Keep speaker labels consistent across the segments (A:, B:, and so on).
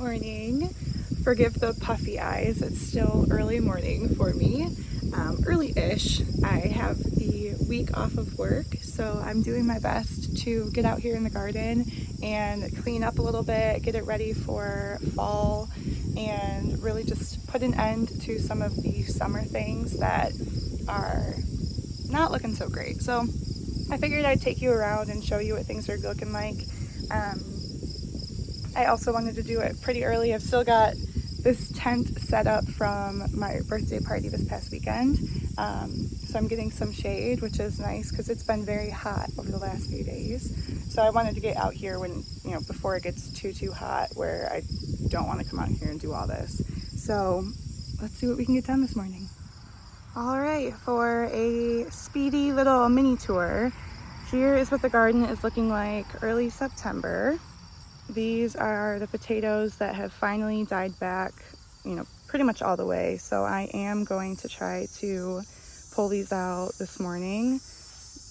A: morning. Forgive the puffy eyes, it's still early morning for me. Early-ish. I have the week off of work, so I'm doing my best to get out here in the garden and clean up a little bit, get it ready for fall, and really just put an end to some of the summer things that are not looking so great. So I figured I'd take you around and show you what things are looking like. I also wanted to do it pretty early. I've still got this tent set up from my birthday party this past weekend. So I'm getting some shade, which is nice because it's been very hot over the last few days. So I wanted to get out here when, before it gets too hot where I don't want to come out here and do all this. So let's see what we can get done this morning. All right, for a speedy little mini tour, here is what the garden is looking like early September. These are the potatoes that have finally died back, pretty much all the way. So I am going to try to pull these out this morning.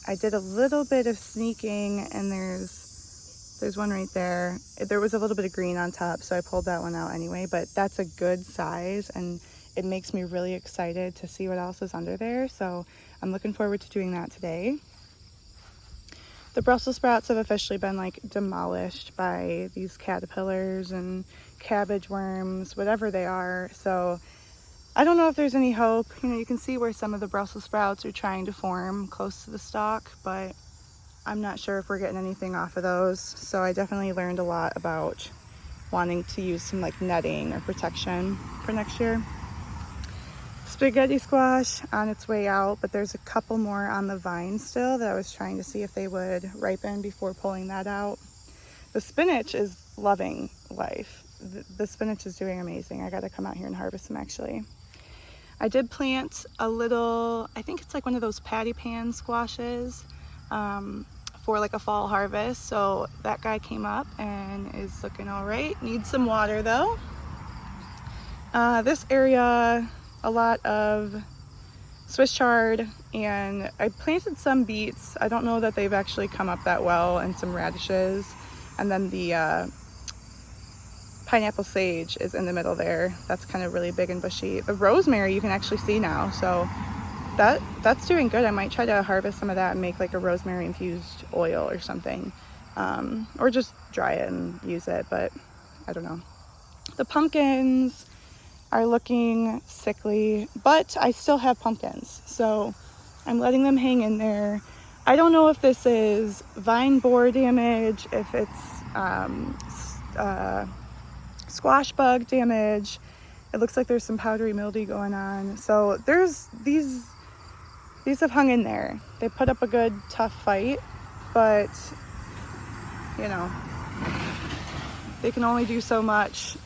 A: I did a little bit of sneaking, and there's one right there. There was a little bit of green on top, so I pulled that one out anyway, but that's a good size, and it makes me really excited to see what else is under there. So I'm looking forward to doing that today. The Brussels sprouts have officially been demolished by these caterpillars and cabbage worms, whatever they are. So I don't know if there's any hope. You can see where some of the Brussels sprouts are trying to form close to the stalk, but I'm not sure if we're getting anything off of those. So I definitely learned a lot about wanting to use some netting or protection for next year. Spaghetti squash on its way out, but there's a couple more on the vine still that I was trying to see if they would ripen before pulling that out. The spinach is loving life. The spinach is doing amazing. I got to come out here and harvest them actually. I did plant a little, I think it's one of those patty pan squashes for a fall harvest. So that guy came up and is looking all right. Needs some water though. This area, a lot of Swiss chard, and I planted some beets. I don't know that they've actually come up that well, and some radishes. And then the pineapple sage is in the middle there. That's kind of really big and bushy. The rosemary you can actually see now, so that's doing good. I might try to harvest some of that and make a rosemary infused oil or something, or just dry it and use it, but I don't know. The pumpkins are looking sickly, but I still have pumpkins, so I'm letting them hang in there. I don't know if this is vine borer damage, if it's squash bug damage. It looks like there's some powdery mildew going on. So there's these have hung in there. They put up a good tough fight, but they can only do so much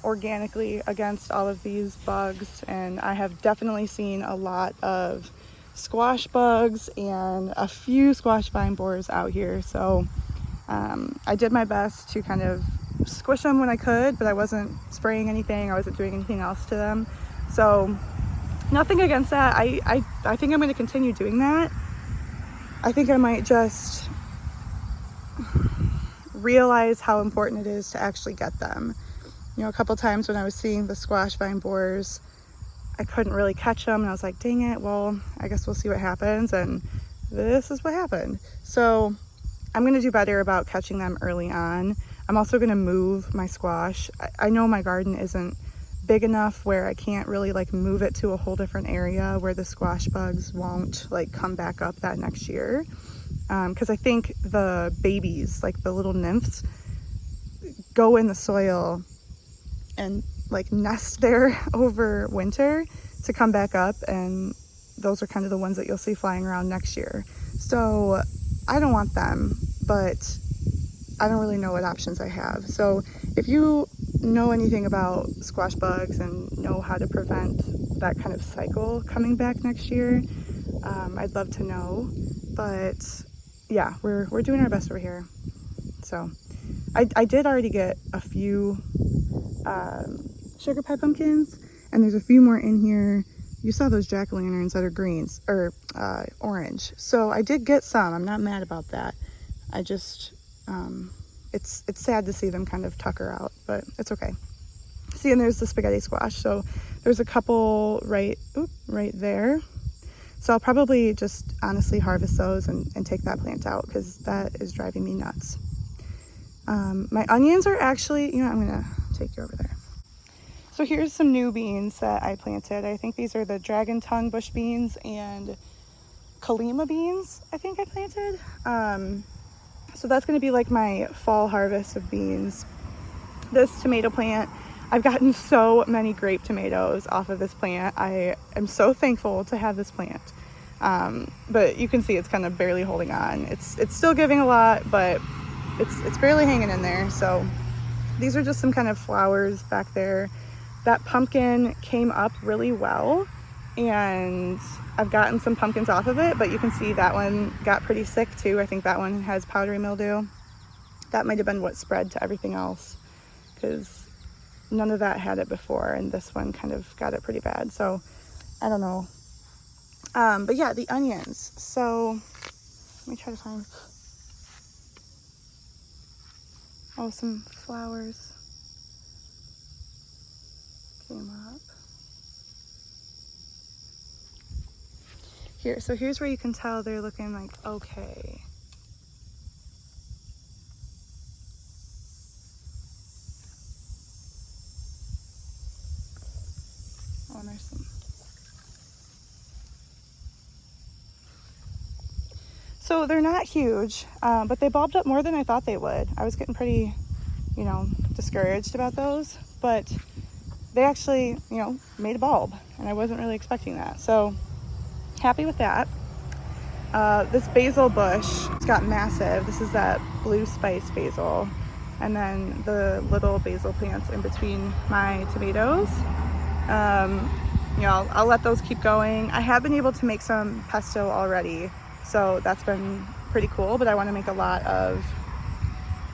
A: organically against all of these bugs, and I have definitely seen a lot of squash bugs and a few squash vine borers out here. So I did my best to kind of squish them when I could, but I wasn't spraying anything, I wasn't doing anything else to them. So nothing against that. I think I'm going to continue doing that. I think I might just realize how important it is to actually get them. A couple times when I was seeing the squash vine borers, I couldn't really catch them, and I was like, dang it, well, I guess we'll see what happens, and this is what happened. So I'm going to do better about catching them early on. I'm also going to move my squash. I know my garden isn't big enough where I can't really move it to a whole different area where the squash bugs won't come back up that next year, because I think the babies, the little nymphs, go in the soil and nest there over winter to come back up, and those are kind of the ones that you'll see flying around next year. So I don't want them, but I don't really know what options I have. So if you know anything about squash bugs and know how to prevent that kind of cycle coming back next year, I'd love to know. But yeah, we're doing our best over here. So I did already get a few sugar pie pumpkins, and there's a few more in here. You saw those jack-o'-lanterns that are greens or orange. So I did get some. I'm not mad about that. I just it's sad to see them kind of tucker out, but it's okay. See, and there's the spaghetti squash. So there's a couple right there. So I'll probably just honestly harvest those and take that plant out because that is driving me nuts. My onions are actually, I'm gonna take you over there. So here's some new beans that I planted. I think these are the dragon tongue bush beans and Kalima beans, I think I planted. So that's gonna be like my fall harvest of beans. This tomato plant, I've gotten so many grape tomatoes off of this plant. I am so thankful to have this plant. But you can see it's kind of barely holding on. It's still giving a lot, but it's barely hanging in there. So these are just some kind of flowers back there. That pumpkin came up really well, and I've gotten some pumpkins off of it, but you can see that one got pretty sick too. I think that one has powdery mildew. That might have been what spread to everything else, because none of that had it before, and this one kind of got it pretty bad. So I don't know. But yeah, the onions. So let me try to find, some flowers came up. Here, so here's where you can tell they're looking like okay. Oh, and there's some. So they're not huge, but they bulbed up more than I thought they would. I was getting pretty, discouraged about those, but they actually, made a bulb, and I wasn't really expecting that. So happy with that. This basil bush, it's got massive. This is that blue spice basil. And then the little basil plants in between my tomatoes. I'll let those keep going. I have been able to make some pesto already, so that's been pretty cool, but I want to make a lot of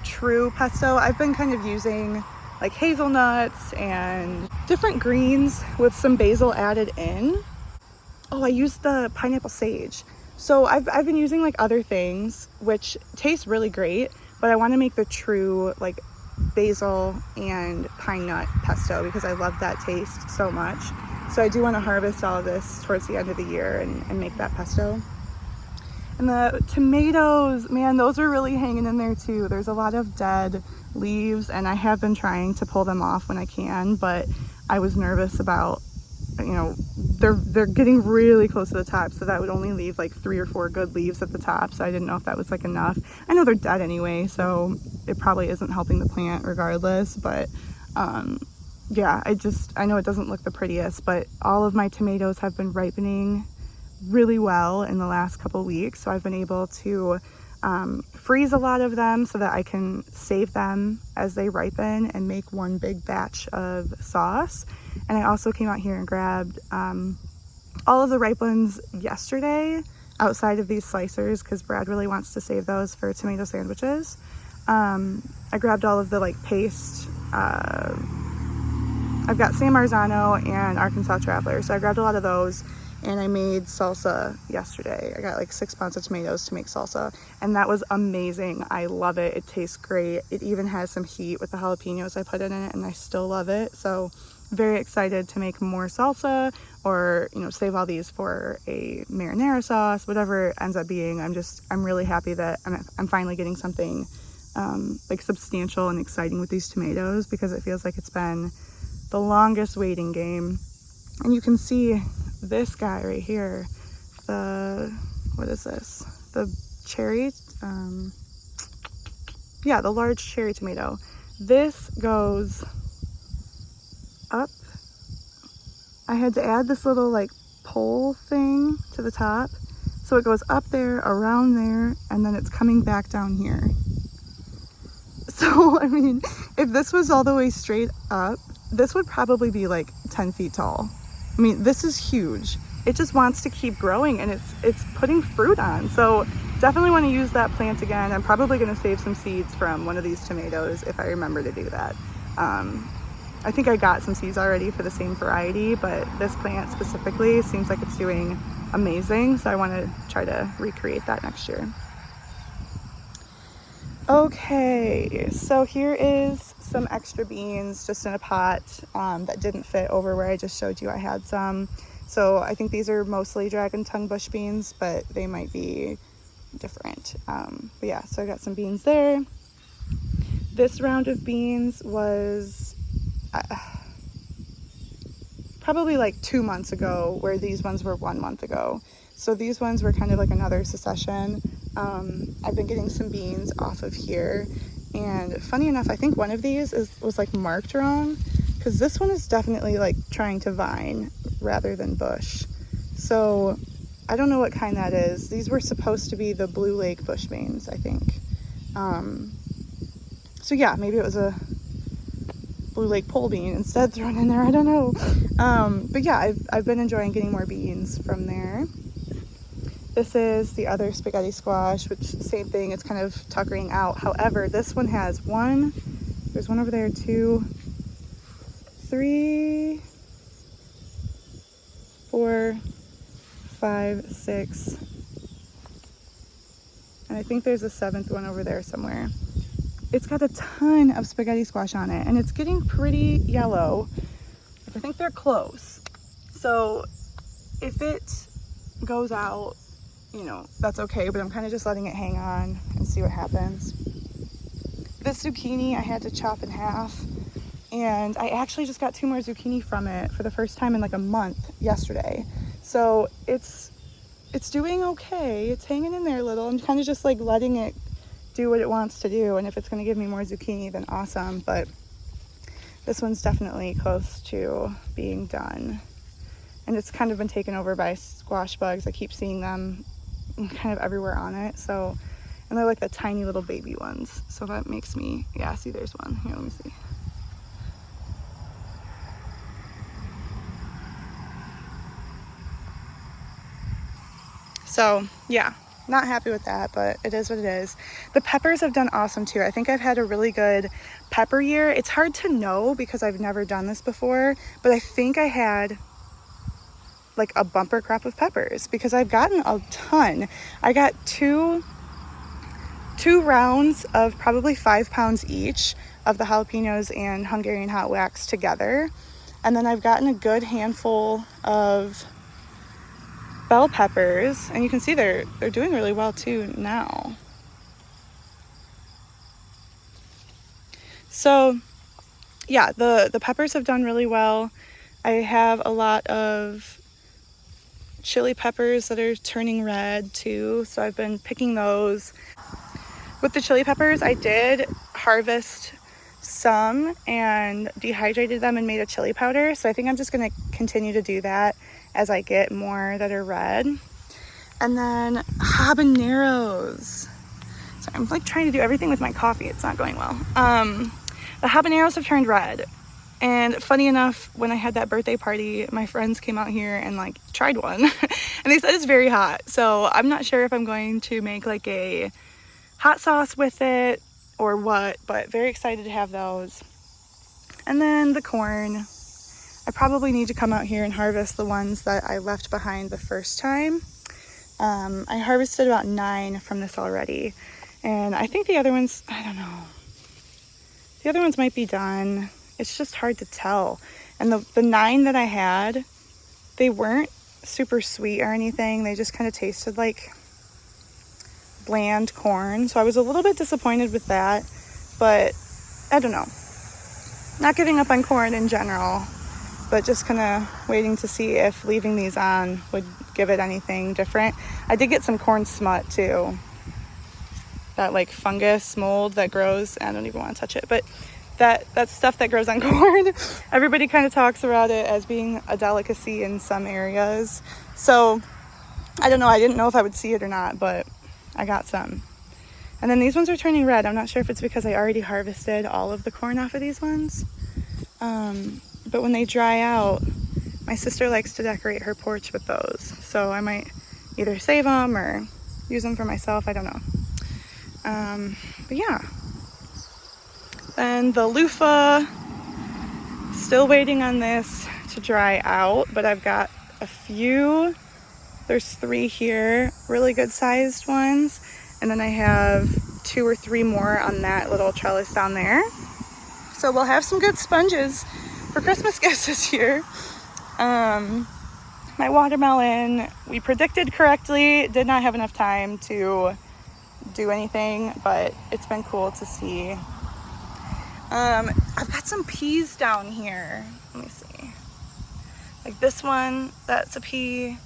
A: true pesto. I've been kind of using like hazelnuts and different greens with some basil added in. Oh, I used the pineapple sage. So I've been using like other things which taste really great, but I want to make the true like basil and pine nut pesto because I love that taste so much. So I do want to harvest all of this towards the end of the year and make that pesto. And the tomatoes, man, those are really hanging in there too. There's a lot of dead leaves, and I have been trying to pull them off when I can, but I was nervous about, they're getting really close to the top, so that would only leave like 3 or 4 good leaves at the top, so I didn't know if that was like enough. I know they're dead anyway, so it probably isn't helping the plant regardless, but yeah, I know it doesn't look the prettiest, but all of my tomatoes have been ripening really well in the last couple weeks, so I've been able to freeze a lot of them so that I can save them as they ripen and make one big batch of sauce. And I also came out here and grabbed all of the ripe ones yesterday outside of these slicers because Brad really wants to save those for tomato sandwiches. I grabbed all of the like paste. I've got San Marzano and Arkansas Traveler, so I grabbed a lot of those. And I made salsa yesterday. I got like 6 pounds of tomatoes to make salsa, and that was amazing. I love it. It tastes great. It even has some heat with the jalapenos I put in it, and I still love it. So very excited to make more salsa, or save all these for a marinara sauce, whatever it ends up being. I'm really happy that I'm finally getting something like substantial and exciting with these tomatoes, because it feels like it's been the longest waiting game. And you can see this guy right here, what is this? The cherry, yeah, the large cherry tomato. This goes up. I had to add this little like pole thing to the top. So it goes up there, around there, and then it's coming back down here. So, I mean, if this was all the way straight up, this would probably be like 10 feet tall. I mean, this is huge. It just wants to keep growing, and it's putting fruit on. So definitely want to use that plant again. I'm probably going to save some seeds from one of these tomatoes if I remember to do that. I think I got some seeds already for the same variety, but this plant specifically seems like it's doing amazing. So I want to try to recreate that next year. Okay, so here is some extra beans just in a pot that didn't fit over where I just showed you I had some. So I think these are mostly dragon tongue bush beans, but they might be different. But yeah, so I got some beans there. This round of beans was probably like 2 months ago, where these ones were 1 month ago. So these ones were kind of like another succession. I've been getting some beans off of here, and funny enough, I think one of these was like marked wrong, because this one is definitely like trying to vine rather than bush. So I don't know what kind that is. These were supposed to be the Blue Lake bush beans, I think. So yeah, maybe it was a Blue Lake pole bean instead thrown in there. I don't know. But yeah, I've been enjoying getting more beans from there. This is the other spaghetti squash, which same thing, it's kind of tuckering out. However, this one has there's one over there, 2, 3, 4, 5, 6, and I think there's a 7th one over there somewhere. It's got a ton of spaghetti squash on it, and it's getting pretty yellow. I think they're close. So if it goes out, you know, that's okay, but I'm kind of just letting it hang on and see what happens. This zucchini I had to chop in half, and I actually just got 2 more zucchini from it for the first time in like a month yesterday. So it's doing okay. It's hanging in there a little. I'm kind of just like letting it do what it wants to do, and if it's going to give me more zucchini, then awesome. But this one's definitely close to being done, and it's kind of been taken over by squash bugs. I keep seeing them kind of everywhere on it. So, and they're like the tiny little baby ones, so that makes me, yeah, see, there's one here. Let me see. So yeah, not happy with that, but it is what it is. The peppers have done awesome too. I think I've had a really good pepper year. It's hard to know because I've never done this before, but I think I had like a bumper crop of peppers because I've gotten a ton. I got two rounds of probably 5 pounds each of the jalapenos and Hungarian hot wax together. And then I've gotten a good handful of bell peppers, and you can see they're doing really well too now. So yeah, the peppers have done really well. I have a lot of chili peppers that are turning red too, so I've been picking those. With the chili peppers, I did harvest some and dehydrated them and made a chili powder, so I think I'm just going to continue to do that as I get more that are red. And then habaneros. So I'm like trying to do everything with my coffee. It's not going well. The habaneros have turned red. And funny enough, when I had that birthday party, my friends came out here and like tried one and they said it's very hot. So I'm not sure if I'm going to make like a hot sauce with it or what, but very excited to have those. And then the corn. I probably need to come out here and harvest the ones that I left behind the first time. I harvested about 9 from this already. And I think the other ones, I don't know. The other ones might be done. It's just hard to tell. And the 9 that I had, they weren't super sweet or anything. They just kind of tasted like bland corn. So I was a little bit disappointed with that. But I don't know. Not giving up on corn in general, but just kind of waiting to see if leaving these on would give it anything different. I did get some corn smut too. That like fungus mold that grows. I don't even want to touch it, but that stuff that grows on corn, everybody kind of talks about it as being a delicacy in some areas. So I don't know. I didn't know if I would see it or not, but I got some. And then these ones are turning red. I'm not sure if it's because I already harvested all of the corn off of these ones. But when they dry out, my sister likes to decorate her porch with those. So I might either save them or use them for myself. I don't know. But yeah. Then the loofah, still waiting on this to dry out, but I've got a few. There's 3 here, really good sized ones. And then I have 2 or 3 more on that little trellis down there. So we'll have some good sponges for Christmas gifts this year. My watermelon, we predicted correctly, did not have enough time to do anything, but it's been cool to see. I've got some peas down here. Let me see. Like this one, that's a pea.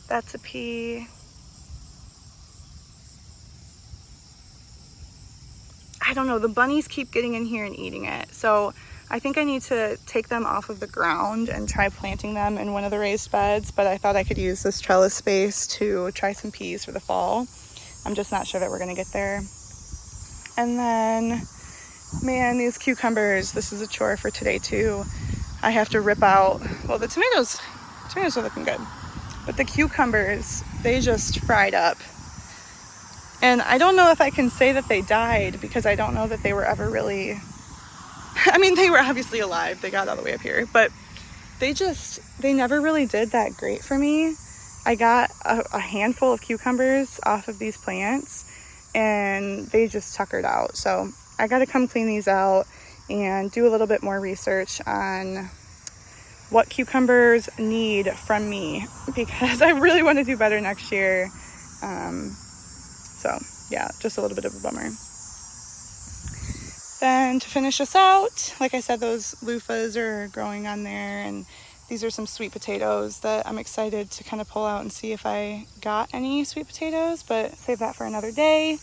A: That's a pea. I don't know, the bunnies keep getting in here and eating it. So I think I need to take them off of the ground and try planting them in one of the raised beds, but I thought I could use this trellis space to try some peas for the fall. I'm just not sure that we're gonna get there. And then, man, these cucumbers, this is a chore for today too. I have to rip out, well, the tomatoes are looking good, but the cucumbers, they just fried up. And I don't know if I can say that they died because I don't know that they were ever really, I mean, they were obviously alive. They got all the way up here, but they never really did that great for me. I got a handful of cucumbers off of these plants and they just tuckered out. So I got to come clean these out and do a little bit more research on what cucumbers need from me because I really want to do better next year. So yeah, just a little bit of a bummer. Then to finish us out, like I said, those loofahs are growing on there, and these are some sweet potatoes that I'm excited to kind of pull out and see if I got any sweet potatoes, but save that for another day.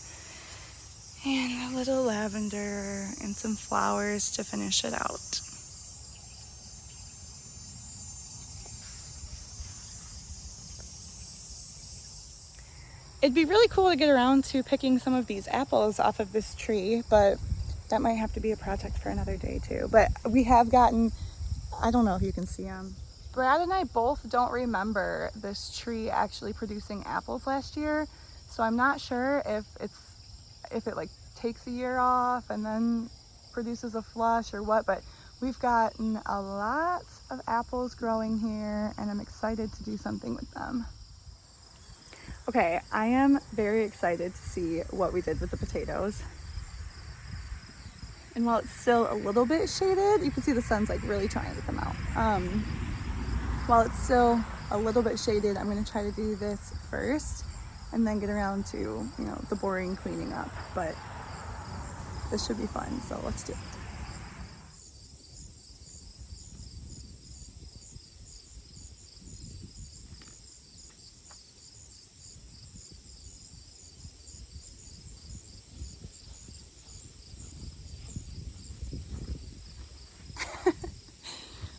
A: And a little lavender and some flowers to finish it out. It'd be really cool to get around to picking some of these apples off of this tree, but that might have to be a project for another day too. But we have gotten, I don't know if you can see them. Brad and I both don't remember this tree actually producing apples last year. So I'm not sure if it like takes a year off and then produces a flush or what, but we've gotten a lot of apples growing here and I'm excited to do something with them. Okay, I am very excited to see what we did with the potatoes. And while it's still a little bit shaded, you can see the sun's like really trying to come out. While it's still a little bit shaded, I'm gonna try to do this first and then get around to, you know, the boring cleaning up. But this should be fun, so let's do it.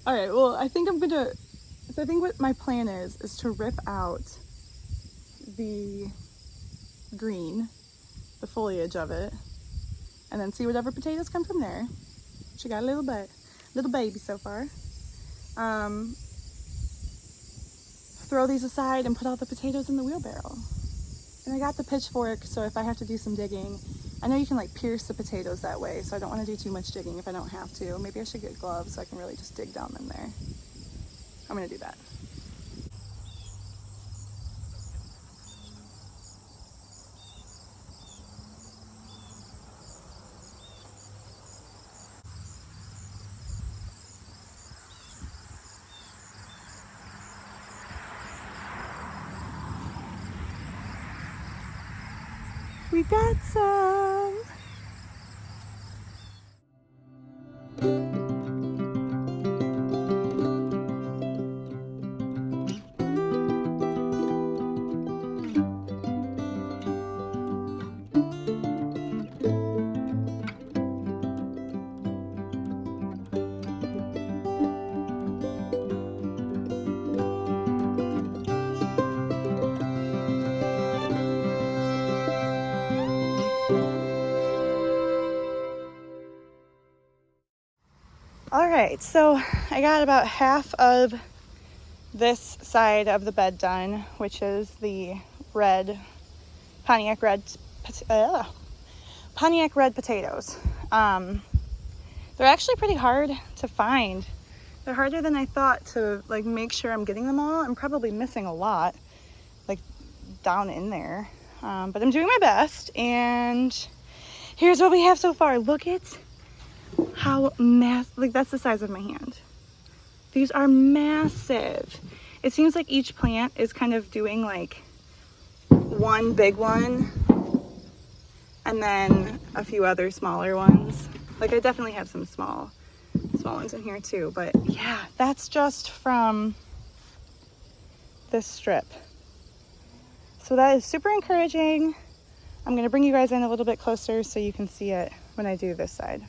A: All right, well, I think what my plan is to rip out the green, the foliage of it, and then see whatever potatoes come from there. She got a little baby so far. Throw these aside and put all the potatoes in the wheelbarrow. And I got the pitchfork, so if I have to do some digging, I know you can like pierce the potatoes that way, so I don't want to do too much digging if I don't have to. Maybe I should get gloves so I can really just dig down in there. I'm gonna do that. We got some. All right, so I got about half of this side of the bed done, which is the Pontiac red potatoes. They're actually pretty hard to find. They're harder than I thought to like make sure I'm getting them all. I'm probably missing a lot, like down in there. but I'm doing my best. And here's what we have so far. Look at how massive, like that's the size of my hand. These are massive. It seems like each plant is kind of doing like one big one and then a few other smaller ones. Like I definitely have some small ones in here too, but yeah, that's just from this strip. So that is super encouraging. I'm gonna bring you guys in a little bit closer so you can see it when I do this side.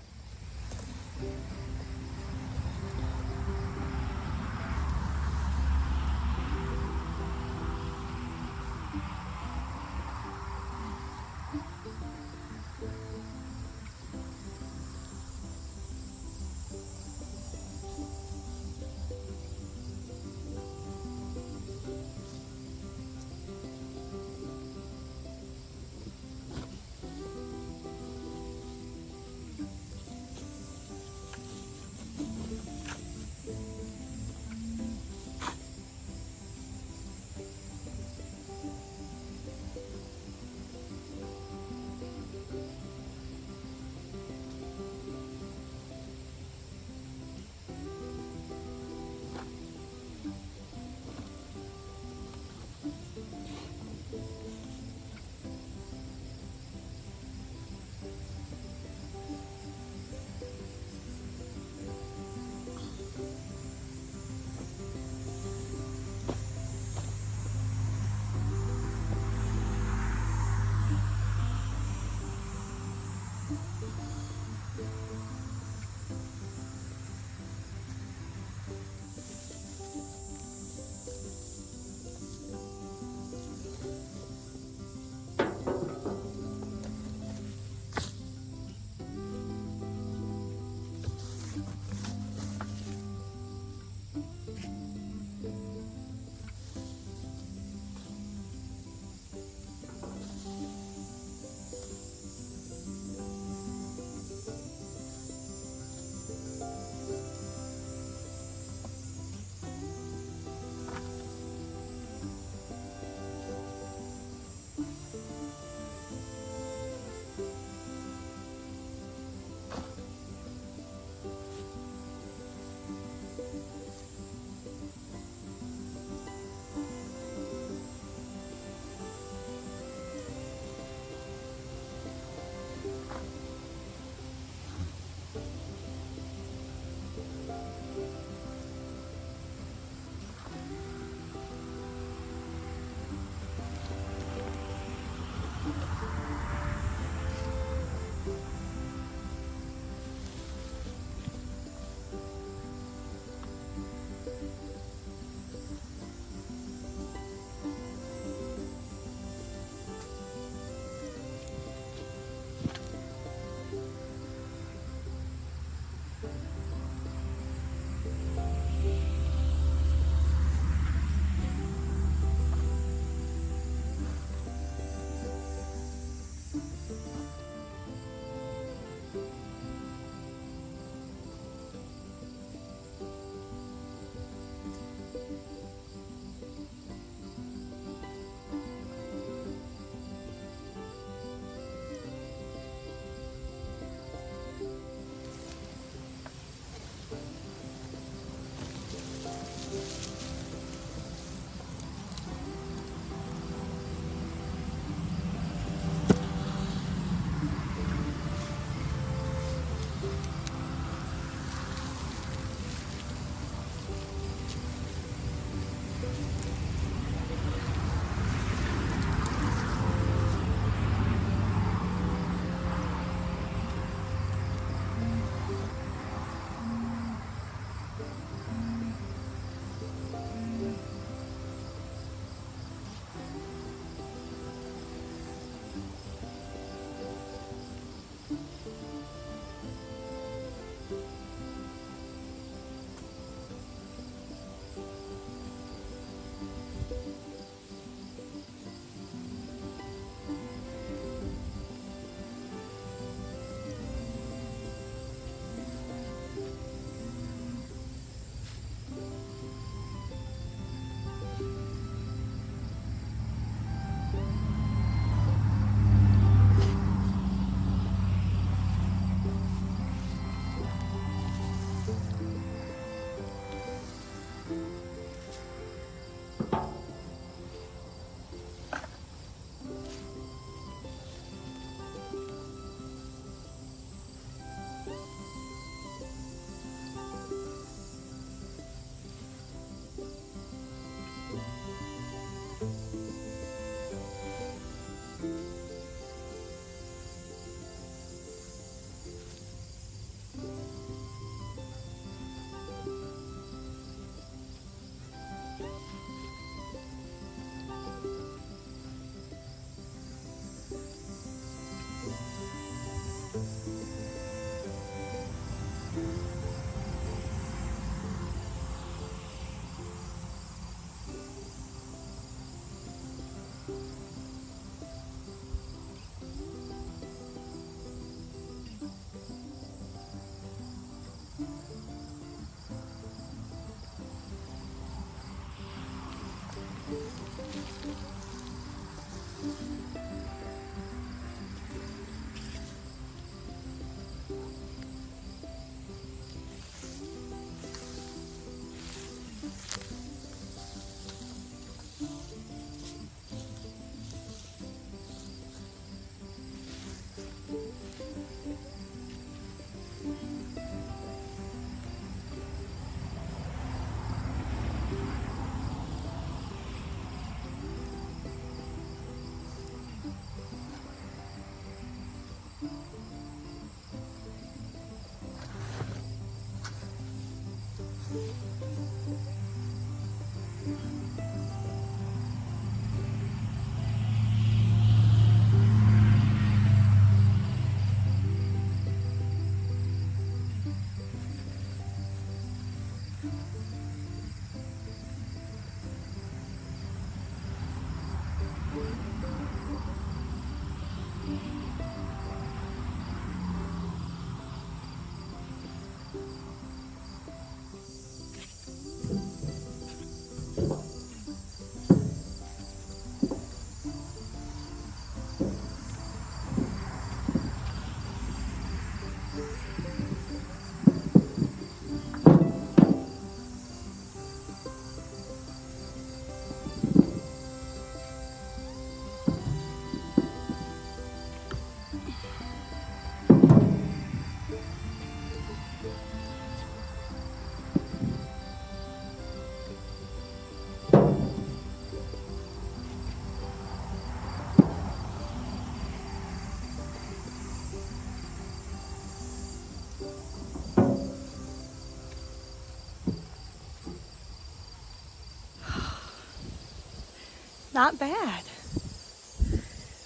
A: not bad.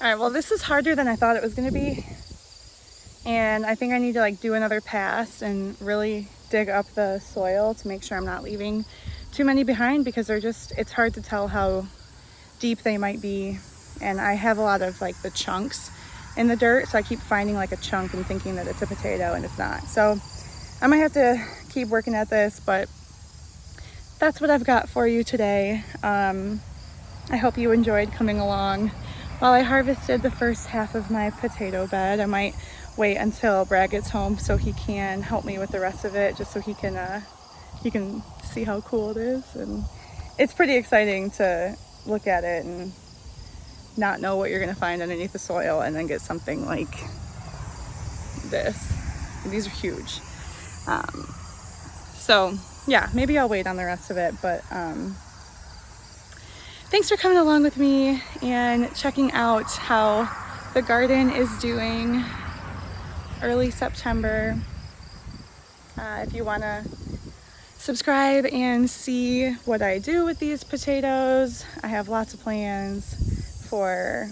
A: All right, well, this is harder than I thought it was gonna be. And I think I need to like do another pass and really dig up the soil to make sure I'm not leaving too many behind, because they're just, it's hard to tell how deep they might be. And I have a lot of like the chunks in the dirt, so I keep finding like a chunk and thinking that it's a potato and it's not. So I might have to keep working at this, but that's what I've got for you today. I hope you enjoyed coming along while I harvested the first half of my potato bed. I might wait until Brad gets home so he can help me with the rest of it, just so he can see how cool it is. And it's pretty exciting to look at it and not know what you're gonna find underneath the soil and then get something like this. And these are huge. So yeah, maybe I'll wait on the rest of it, but thanks for coming along with me and checking out how the garden is doing early September. If you want to subscribe and see what I do with these potatoes, I have lots of plans for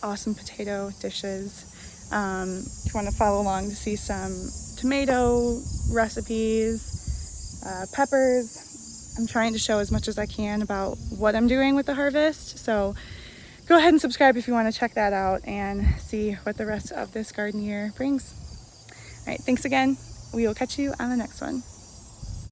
A: awesome potato dishes. If you want to follow along to see some tomato recipes, peppers, I'm trying to show as much as I can about what I'm doing with the harvest. So go ahead and subscribe if you want to check that out and see what the rest of this garden year brings. All right, thanks again. We will catch you on the next one.